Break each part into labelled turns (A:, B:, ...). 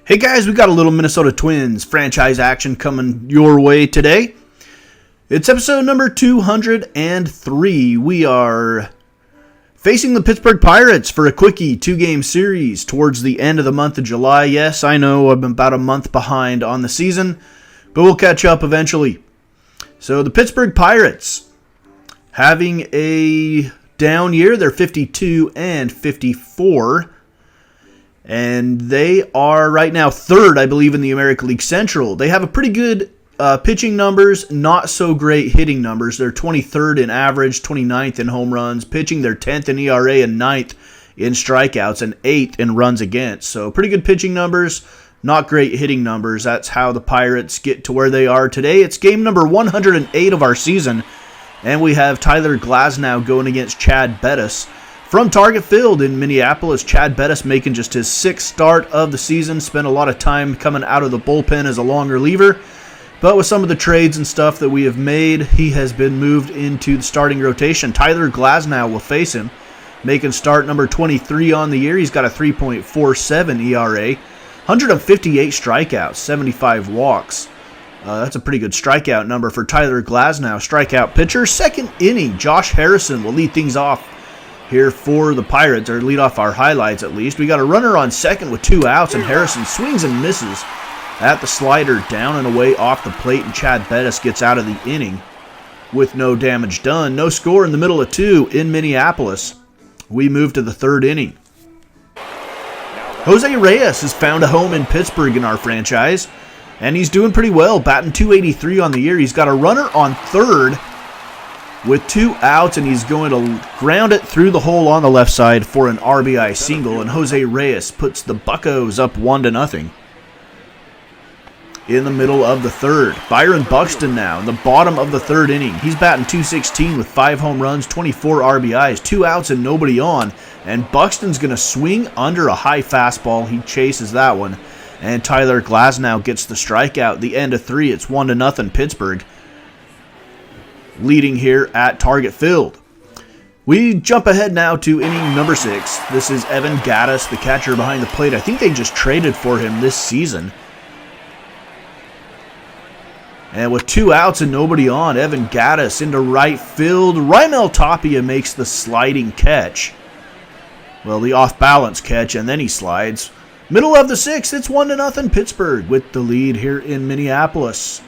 A: Hey guys, we got a little Minnesota Twins franchise action coming your way today. It's episode number 203. We are facing the Pittsburgh Pirates for a quickie 2-game series towards the end of the month of July. Yes, I know I'm about a month behind on the season, but we'll catch up eventually. So the Pittsburgh Pirates having a down year. They're 52-54. And they are right now third, I believe, in the American League Central. They have a pretty good pitching numbers, not so great hitting numbers. They're 23rd in average, 29th in home runs. Pitching, they're 10th in ERA and 9th in strikeouts and 8th in runs against. So pretty good pitching numbers, not great hitting numbers. That's how the Pirates get to where they are today. It's game number 108 of our season, and we have Tyler Glasnow going against Chad Bettis. From Target Field in Minneapolis, Chad Bettis making just his 6th start of the season. Spent a lot of time coming out of the bullpen as a long reliever. But with some of the trades and stuff that we have made, he has been moved into the starting rotation. Tyler Glasnow will face him, making start number 23 on the year. He's got a 3.47 ERA, 158 strikeouts, 75 walks. That's a pretty good strikeout number for Tyler Glasnow. Strikeout pitcher. Second inning, Josh Harrison will lead things off here for the Pirates, or lead off our highlights at least. We got a runner on second with 2 outs, and Harrison swings and misses at the slider down and away off the plate, and Chad Bettis gets out of the inning with no damage done. No score in the middle of 2 in Minneapolis. We move to the 3rd inning. Jose Reyes has found a home in Pittsburgh in our franchise, and he's doing pretty well, batting .283 on the year. He's got a runner on third with 2 outs, and he's going to ground it through the hole on the left side for an RBI single, and Jose Reyes puts the Buccos up 1-0. In the middle of the 3rd, Byron Buxton now in the bottom of the 3rd inning. He's batting .216 with 5 home runs, 24 RBIs, 2 outs and nobody on, and Buxton's going to swing under a high fastball. He chases that one, and Tyler Glasnow gets the strikeout. The end of 3, it's 1-0 Pittsburgh, leading here at Target Field. We jump ahead now to inning number 6. This is Evan Gattis, the catcher behind the plate. I think they just traded for him this season. And with 2 outs and nobody on, Evan Gattis into right field. Raimel Tapia makes the sliding catch. Well, the off-balance catch, and then he slides. Middle of the 6th, it's 1-0 Pittsburgh with the lead here in Minneapolis.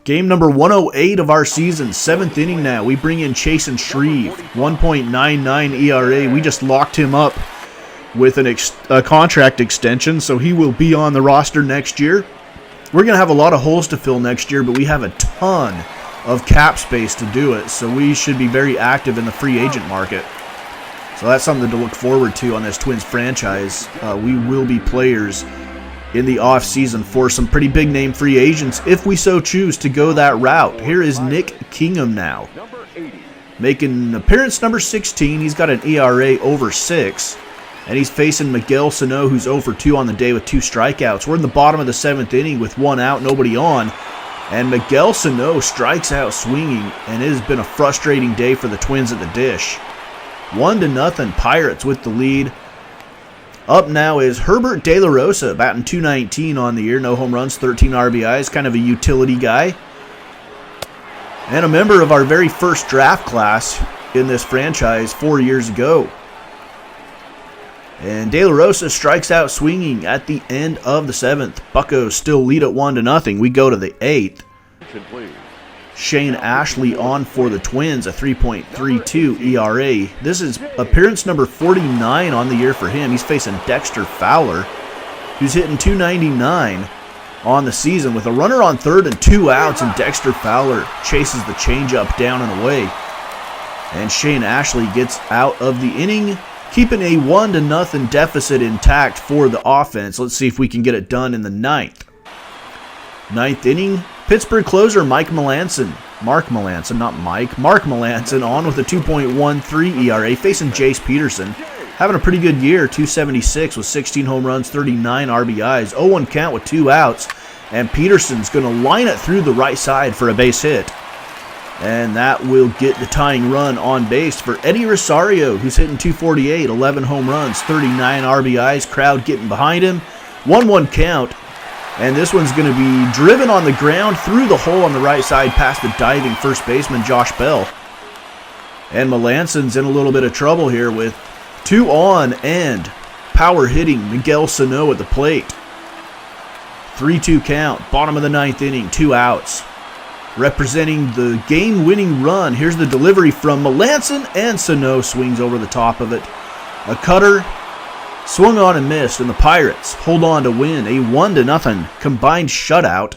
A: Game number 108 of our season, 7th inning now. We bring in Chasen Shreve, 1.99 ERA. We just locked him up with a contract extension, so he will be on the roster next year. We're going to have a lot of holes to fill next year, but we have a ton of cap space to do it, so we should be very active in the free agent market. So that's something to look forward to on this Twins franchise. We will be players in the offseason for some pretty big-name free agents if we so choose to go that route. Here is Nick Kingham now, making appearance number 16. He's got an ERA over 6, and he's facing Miguel Sano, who's 0-for-2 on the day with 2 strikeouts. We're in the bottom of the 7th inning with 1 out, nobody on, and Miguel Sano strikes out swinging, and it has been a frustrating day for the Twins at the dish. 1-0 Pirates with the lead. Up now is Herbert De La Rosa, batting .219 on the year. No home runs, 13 RBIs, kind of a utility guy. And a member of our very first draft class in this franchise 4 years ago. And De La Rosa strikes out swinging at the end of the 7th. Buccos still lead at 1-0. We go to the 8th. Shane Ashley on for the Twins, a 3.32 ERA. This is appearance number 49 on the year for him. He's facing Dexter Fowler, who's hitting .299 on the season with a runner on third and 2 outs, and Dexter Fowler chases the changeup down and away. And Shane Ashley gets out of the inning, keeping a 1-0 deficit intact for the offense. Let's see if we can get it done in the 9th. 9th inning, Pittsburgh closer Mark Melancon on with a 2.13 ERA, facing Jace Peterson. Having a pretty good year, .276 with 16 home runs, 39 RBIs, 0-1 count with 2 outs, and Peterson's going to line it through the right side for a base hit. And that will get the tying run on base for Eddie Rosario, who's hitting .248, 11 home runs, 39 RBIs, crowd getting behind him. 1-1 count. And this one's going to be driven on the ground through the hole on the right side past the diving first baseman, Josh Bell. And Melanson's in a little bit of trouble here with 2 on and power hitting Miguel Sano at the plate. 3-2 count, bottom of the 9th inning, 2 outs. Representing the game-winning run, here's the delivery from Melanson, and Sano swings over the top of it. A cutter, swung on and missed, and the Pirates hold on to win a 1-0 combined shutout,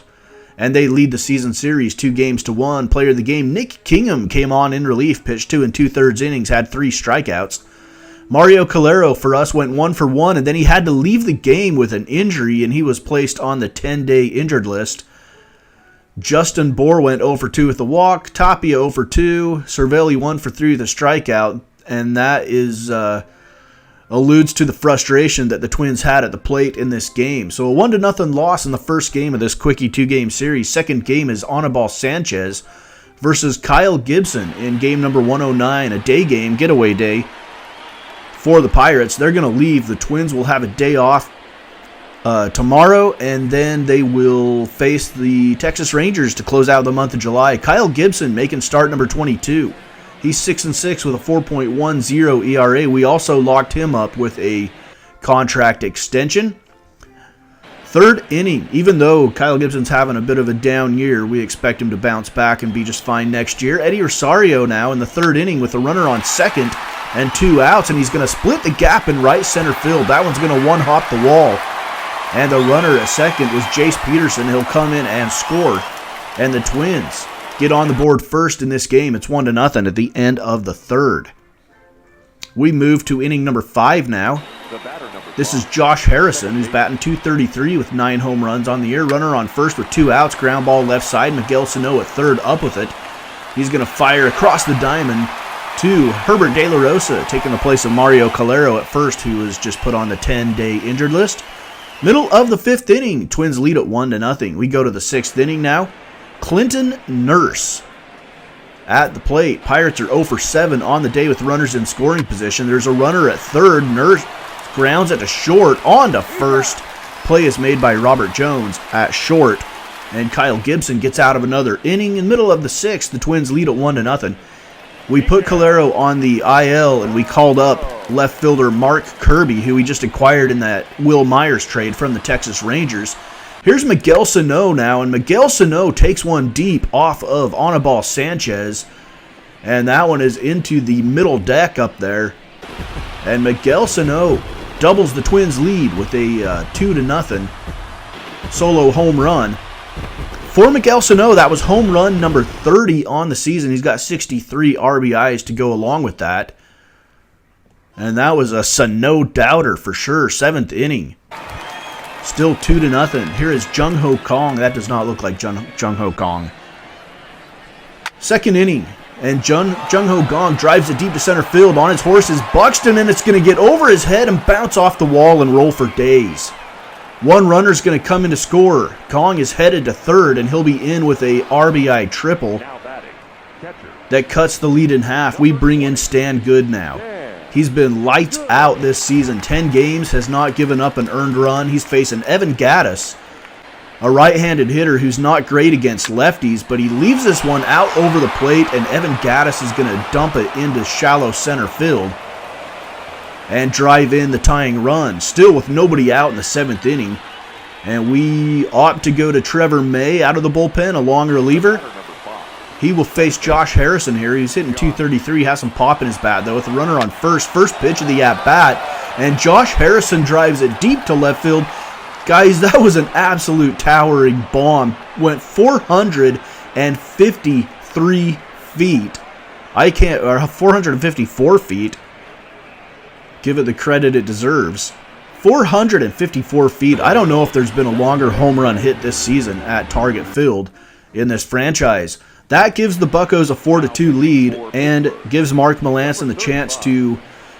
A: and they lead the season series 2-1. Player of the game, Nick Kingham, came on in relief, pitched 2 2/3 innings, had 3 strikeouts. Mario Calero for us went 1 for 1, and then he had to leave the game with an injury, and he was placed on the 10-day injured list. Justin Bohr went 0 for 2 with the walk, Tapia 0 for 2, Cervelli 1 for 3 with a strikeout, and that is alludes to the frustration that the Twins had at the plate in this game. So a 1-0 loss in the first game of this quickie 2-game series. Second game is Anibal Sanchez versus Kyle Gibson in game number 109, a day game, getaway day for the Pirates. They're going to leave. The Twins will have a day off tomorrow, and then they will face the Texas Rangers to close out the month of July. Kyle Gibson making start number 22. He's 6-6 with a 4.10 ERA. We also locked him up with a contract extension. Third inning, even though Kyle Gibson's having a bit of a down year, we expect him to bounce back and be just fine next year. Eddie Rosario now in the third inning with a runner on second and 2 outs, and he's going to split the gap in right center field. That one's going to one-hop the wall. And the runner at second was Jace Peterson. He'll come in and score. And the Twins get on the board first in this game. It's 1-0 at the end of the third. We move to inning number 5 now. This is Josh Harrison, who's batting .233 with 9 home runs on the year. Runner on first with 2 outs. Ground ball left side. Miguel Sano at third, up with it. He's going to fire across the diamond to Herbert De La Rosa, taking the place of Mario Calero at first, who was just put on the 10-day injured list. Middle of the 5th inning, Twins lead at 1-0. We go to the 6th inning now. Clinton Nurse at the plate. Pirates are 0 for 7 on the day with runners in scoring position. There's a runner at third. Nurse grounds it to short, on to first. Play is made by Robert Jones at short, and Kyle Gibson gets out of another inning. In middle of the 6th, the Twins lead at 1-0. We put Calero on the IL, and we called up left fielder Mark Kirby, who we just acquired in that Will Myers trade from the Texas Rangers. Here's Miguel Sano now, and Miguel Sano takes one deep off of Anibal Sanchez, and that one is into the middle deck up there. And Miguel Sano doubles the Twins' lead with a 2-0 solo home run. For Miguel Sano, that was home run number 30 on the season. He's got 63 RBIs to go along with that. And that was a Sano doubter for sure. 7th inning. Still 2-0. Here is Jung Ho Kong. That does not look like Jung Ho Kong. 2nd inning. And Jung Ho Kong drives it deep to center field. On his horse is Buxton, and it's going to get over his head and bounce off the wall and roll for days. One runner's going to come in to score. Kong is headed to third, and he'll be in with a RBI triple that cuts the lead in half. We bring in Stan Good now. He's been lights out this season. 10 games, has not given up an earned run. He's facing Evan Gattis, a right-handed hitter who's not great against lefties, but he leaves this one out over the plate, and Evan Gattis is going to dump it into shallow center field and drive in the tying run. Still with nobody out in the 7th inning. And we opt to go to Trevor May out of the bullpen, a long reliever. He will face Josh Harrison here. He's hitting .233, has some pop in his bat, though, with the runner on first. First pitch of the at-bat, and Josh Harrison drives it deep to left field. Guys, that was an absolute towering bomb. Went 453 feet. 454 feet. Give it the credit it deserves. 454 feet. I don't know if there's been a longer home run hit this season at Target Field in this franchise. That gives the Buccos a 4-2 lead and gives Mark Melanson the chance to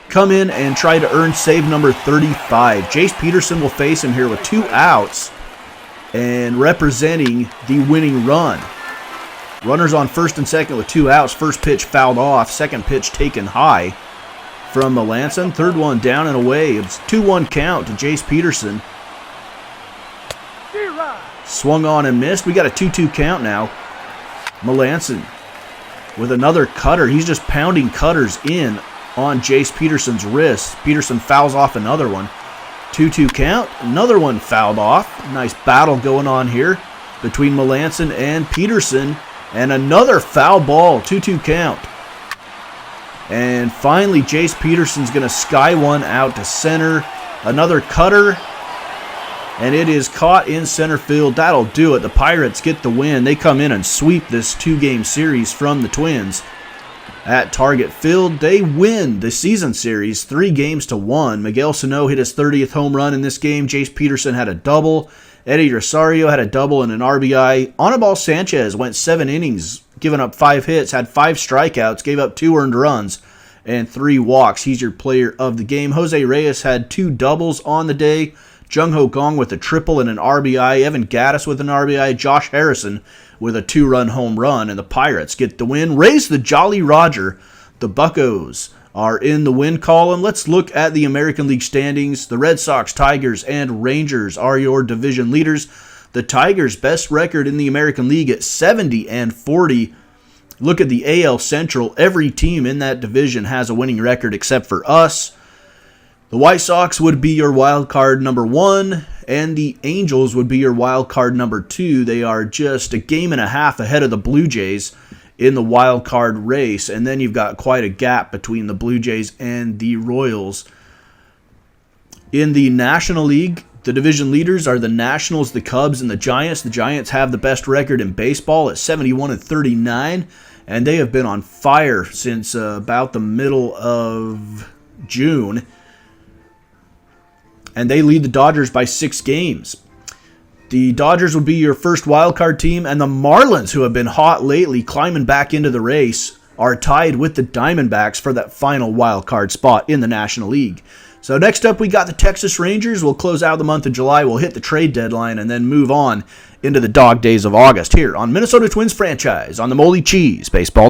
A: come in and try to earn save number 35. Jace Peterson will face him here with 2 outs and representing the winning run. Runners on first and second with 2 outs. First pitch fouled off. Second pitch taken high from Melanson. Third one down and away. It's 2-1 count to Jace Peterson. Swung on and missed. We got a 2-2 count now. Melanson with another cutter. He's just pounding cutters in on Jace Peterson's wrist. Peterson fouls off another one. 2-2 count. Another one fouled off. Nice battle going on here between Melanson and Peterson. And another foul ball. 2-2 count. And finally, Jace Peterson's going to sky one out to center. Another cutter. And it is caught in center field. That'll do it. The Pirates get the win. They come in and sweep this 2-game series from the Twins at Target Field. They win the season series 3-1. Miguel Sano hit his 30th home run in this game. Jace Peterson had a double. Eddie Rosario had a double and an RBI. Anibal Sanchez went 7 innings, giving up 5 hits, had 5 strikeouts, gave up 2 earned runs, and 3 walks. He's your player of the game. Jose Reyes had 2 doubles on the day. Jung Ho Kong with a triple and an RBI. Evan Gattis with an RBI. Josh Harrison with a 2-run home run. And the Pirates get the win. Raise the Jolly Roger. The Buccos are in the win column. Let's look at the American League standings. The Red Sox, Tigers, and Rangers are your division leaders. The Tigers' best record in the American League at 70-40. Look at the AL Central. Every team in that division has a winning record except for us. The White Sox would be your wild card number 1, and the Angels would be your wild card number 2. They are just a game and a half ahead of the Blue Jays in the wild card race, and then you've got quite a gap between the Blue Jays and the Royals. In the National League, the division leaders are the Nationals, the Cubs, and the Giants. The Giants have the best record in baseball at 71-39, and they have been on fire since about the middle of June. And they lead the Dodgers by 6 games. The Dodgers would be your first wildcard team, and the Marlins, who have been hot lately, climbing back into the race, are tied with the Diamondbacks for that final wildcard spot in the National League. So next up, we got the Texas Rangers. We'll close out the month of July. We'll hit the trade deadline and then move on into the dog days of August here on Minnesota Twins Franchise on the Moldy Cheese Baseball.